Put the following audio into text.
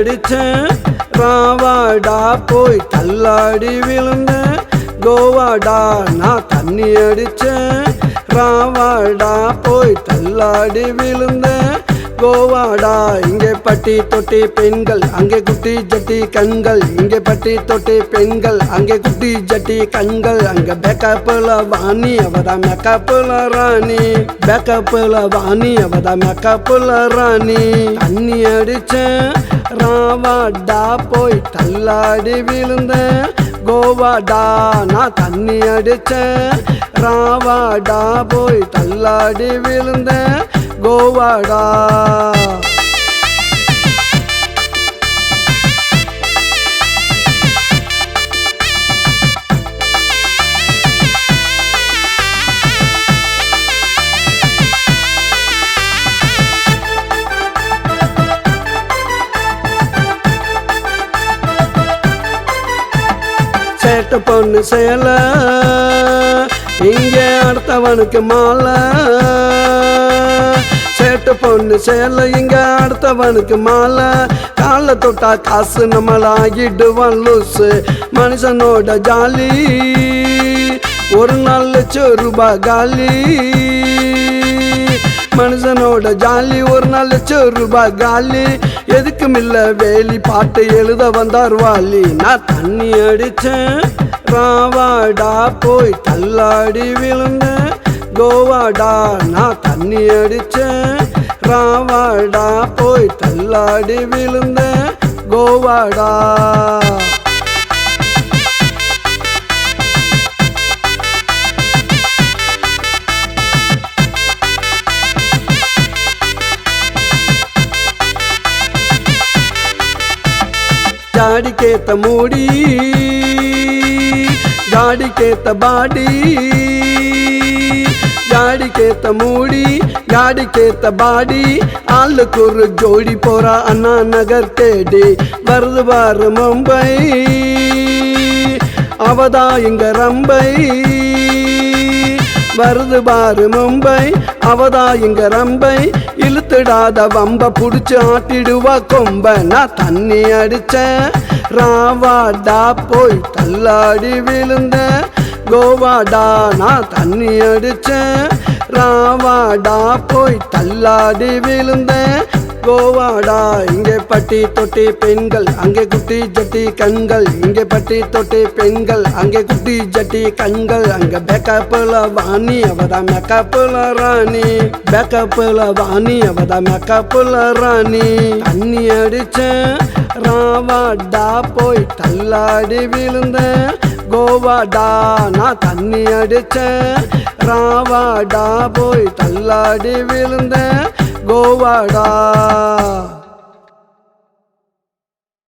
அடிச்சேன் ராவாடா போய் தள்ளாடி விழுந்தேன் கோவாடா நான் தண்ணி அடிச்சேன் ராவாடா போய் தள்ளாடி விழுந்தேன் கோவாடா இங்கே பட்டி தொட்டி பெண்கள் அங்கே குட்டி ஜட்டி கண்கள் இங்கே பட்டி தொட்டி பெண்கள் அங்கே குட்டி ஜட்டி கண்கள் அங்கே பேக்கப்புல வாணி அவதான் மேக்கப்புல ராணி பேக்கப்புல வாணி அவதான் மேக்கப்புல ராணி தண்ணி அடிச்சேன் ராவாடா போய் தள்ளாடி விழுந்தேன் கோவாடா நான் தண்ணி அடிச்சேன் ராவாடா போய் தள்ளாடி விழுந்தேன் கோவாடா சேட்ட பொண்ணு சேல இங்கே அடுத்தவனுக்கு மாலை சேட்டு பொண்ணு சேல இங்க அடுத்தவனுக்கு மாலை காலை தொட்டா காசு நம்மளாகிடுவான் லூசு மனுஷனோட ஜாலி ஒரு ₹1,00,000 காலி மனுஷனோட ஜாலி ₹1,00,000 காலி எதுக்கும் இல்ல வேலி பாட்டு எழுத வந்தார் வாலி நான் தண்ணி அடிச்சேன் ராவாடா போய் தள்ளாடி விழுந்தேன் கோவாடா நான் தண்ணி அடிச்சேன் ராவாடா போய் தள்ளாடி விழுந்தேன் கோவாடா ஜாடிக்கேத்த மூடி ஜாடிக்கேத்த பாடி ஜாடிக்கேத்த மூடி ஜாடிக்கேத்த பாடி ஆளுக்கு ஒரு ஜோடி போறா அண்ணா நகர் தேடி வருது பாரு மும்பை அவதா இங்க ரம்பை வருது பாரு மும்பை அவதா இங்க ரம்பை இழுத்துடாத வம்ப புடிச்சு ஆட்டிடுவா கொம்ப நான் தண்ணி அடிச்சேன் ராவாடா போய் தள்ளாடி விழுந்தேன் கோவாடா நான் தண்ணி அடிச்சேன் ராவாடா போய் தள்ளாடி விழுந்தேன் கோவாடா இங்கே பட்டி தொட்டி பெண்கள் அங்கே குட்டி ஜட்டி கண்கள் இங்கே பட்டி தொட்டி பெண்கள் அங்கே குட்டி ஜட்டி கண்கள் அங்கே பேக்கப்புல வாணி அவதான் மேக்கப்புல ராணி பேக்கப்புல வாணி அவதான் மேக்கப்புல ராணி தண்ணி அடிச்சேன் ராவாடா போய் தள்ளாடி விழுந்தேன் கோவாடா நான் தண்ணி அடிச்சேன் ராவாடா போய் தள்ளாடி விழுந்தேன் கோவாடா